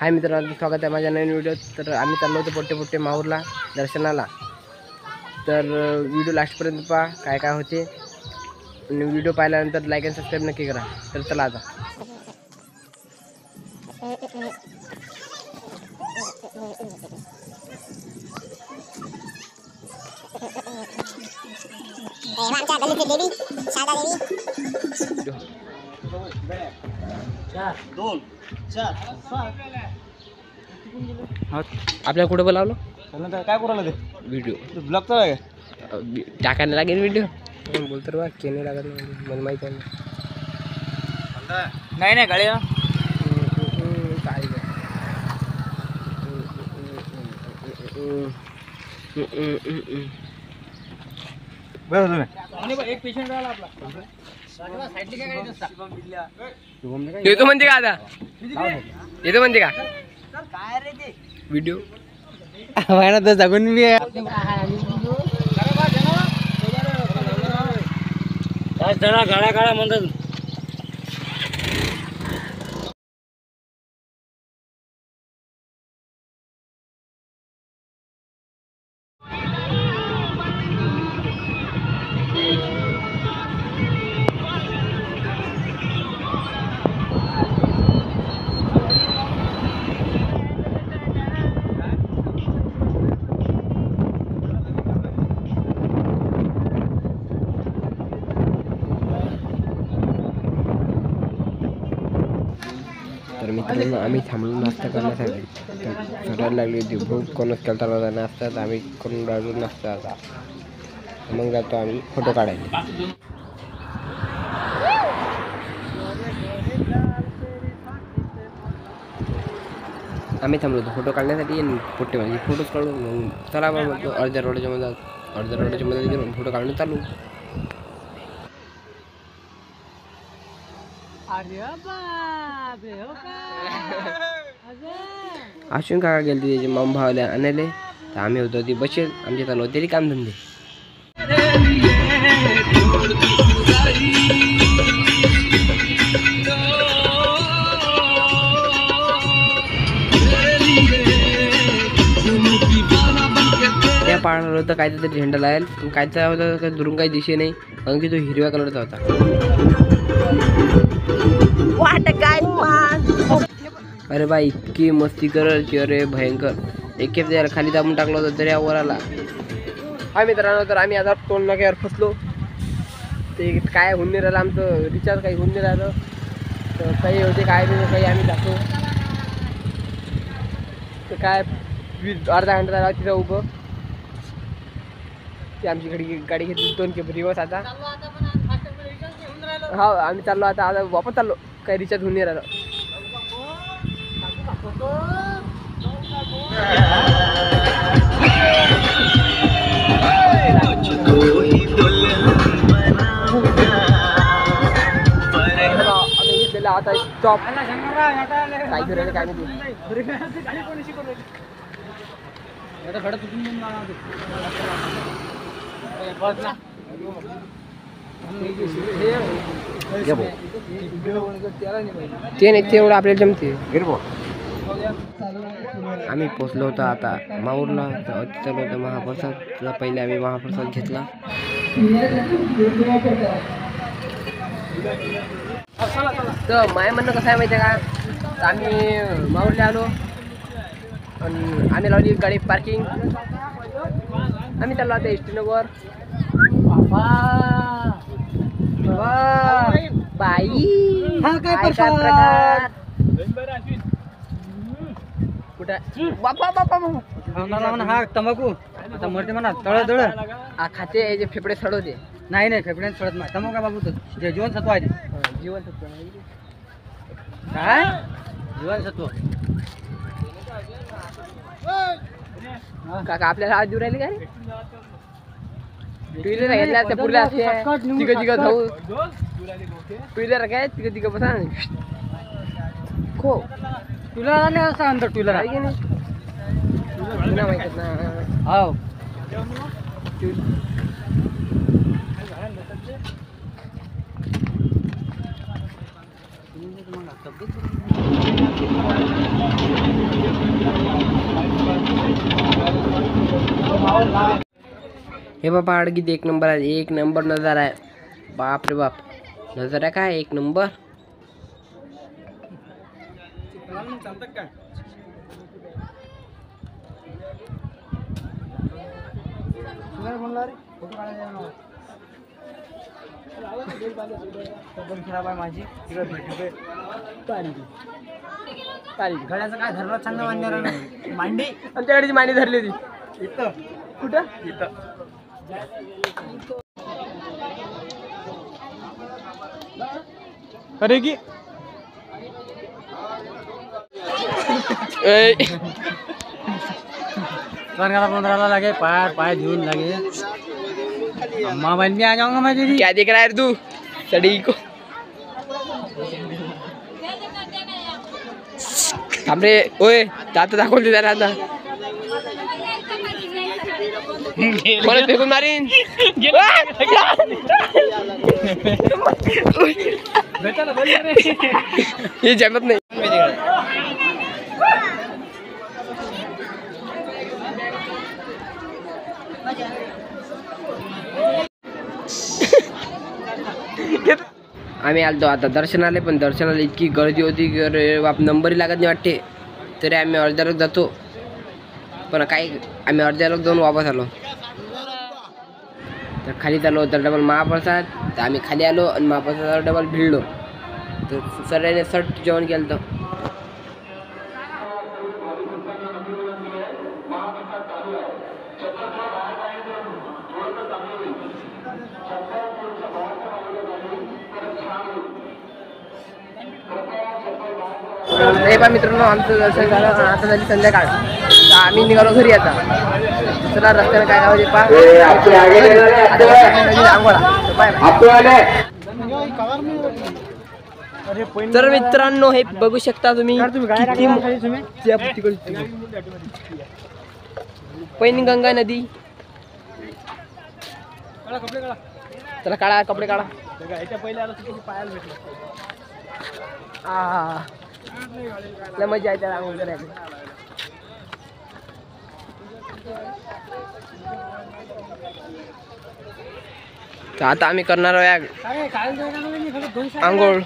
हाय मित्रांनो, स्वागत आहे माझ्या नवीन व्हिडिओ। तर आम्ही चाललो होतो पोट्टे माहूरला दर्शनाला। तर व्हिडिओ लास्टपर्यंत पहा काय काय होते, आणि व्हिडिओ पाहिल्यानंतर लाईक आणि सबस्क्राईब नक्की करा। तर चला आता आमच्या गल्लीची देवी शारदा देवी। 4 2 4 आपल्याला कुठे बोलावलं? काय करू ते व्हिडिओ ब्लॉग तर आहे टाकायला लागेल व्हिडिओ। बोलतो बा केने लागत नाही, मला माहिती आहे नाही नाही गाडी काय एक पेशंट राहिला आपला येतो म्हणजे का आता? येतो म्हणजे का काय रे ते व्हिडिओ तर जगून मी गाड्या गाड्या म्हणतात। तर मित्रांनो, आम्ही थांबलो नाश्ता करण्यासाठी। चढायला लागली होती भूक, कोणच केलता नव्हता नाश्ता, तर आम्ही करून राहिलो नाश्ता। आता मग जातो आम्ही फोटो काढायला। आम्ही थांबलो होतो फोटो काढण्यासाठी आणि पोट्टे म्हणजे फोटोच काढून मग चला बा म्हणतो अर्ध्या रोडच्या मध्ये गेलो, फोटो काढून चालू। अश्विन काका गेले त्याचे मम्मी भावाला आणायले, तर आम्ही होतो ती बसेल आमच्या चालू होते काम धंदे। त्या पाळणार होतं काय तरी झेंडा लावेल, पण कायचा होता काय दुरून काही दिशे नाही, कारण की तो हिरव्या कलरचा होता। अरे बाई इतकी मस्ती करायची, अरे भयंकर। एक खेप त्याला खाली दाबून टाकलं होतं तरी वर आला। हा मित्रांनो, तर आम्ही आता टोल नाक्यावर फसलो। ते काय होऊन नाही राहिलं, आमचं रिचार्ज काही होऊन नाही राहिलं, तर काही होते काय नाही, काही आम्ही जातो तर काय अर्धा घंटा झाला तिथं उभं। ती आमची गाडी घेतली 2 खेप रिवर्स। आता हा आम्ही चाललो आता वापस चाललो, काही रिचार्ज होऊन नाही राहिलं। आता स्टॉप काय करायला काय नाही ते नाही, तेवढं आपल्याला जमते। आम्ही पोचलो होतो आता माहूरला, चालू होतं महाप्रसादला। पहिले आम्ही महाप्रसाद घेतला। तर माय म्हणणं कसं आहे माहिती आहे का, आम्ही माहूरला आलो आणि आम्ही लावली गाडी पार्किंग। आम्ही चाललो आता एस टी नगर। बाई काय प्रकार कुठं बापा हा तंबाखू आता मरते म्हणा तळ तळ खाते, याचे फेफडे सडवते। नाही नाही फेफड्यात सडत नाही तंबाखू काय बाबू, ते जीवनसत्व आहे ते। जीवनसत्व काय जीवनसत्व काका आपल्याला आज देऊ राहिले का रे? टू व्हीलर घेतल्या त्या पुरल्या तिघ जाऊ, टू व्हीलर काय तिघ बसा खो तुला नाही असं अंतर तुला आहे की नाही? तुला माहित ना हो Thank you. हे बा पहाड किती एक नंबर आहे, एक नंबर नजारा आहे. बाप रे बाप, नजारा काय एक नंबर. माझी गड्याचं काय धरलं चांगलं मांडणार मांडी आमच्याकडची मांडी धरली होती. इथं कुठं? इथं अरे की पंधराला लगे पाय धुवून लगे. अम्मा बन में आ जाऊंगा मैं दीदी. क्या देख रहा है तू सड़ी को? थांब रे, ओय दात दाखवते जरा आता. कोणाला फेकून मारीन. हे जमत नाही. आम्ही आलतो आता दर्शनाला, पण दर्शनाला इतकी गर्दी होती की अरे बाप नंबरही लागत नाही वाटते. तरी आम्ही अर्ध्या लोक जातो, पण काही आम्ही अर्ध्या लोक जाऊन वापस आलो. तर खाली आलो तर डबल महाप्रसाद, तर आम्ही खाली आलो आणि महाप्रसादावर डबल भिडलो. तर सरांनी सट जेवण केलं. तर हे पहा मित्रांनो, आमचं दर्शन झालं. आता झाली संध्याकाळ, तर आम्ही निघालो घरी. आता चला रस्त्याने काय गाव पहा तर मित्रांनो हे बघू शकता तुम्ही पैनगंगा नदी. चला काढा कपडे काढा. लय मजा येते रांगोळी करायला. तर आता आम्ही करणार आहोत आंघोळ.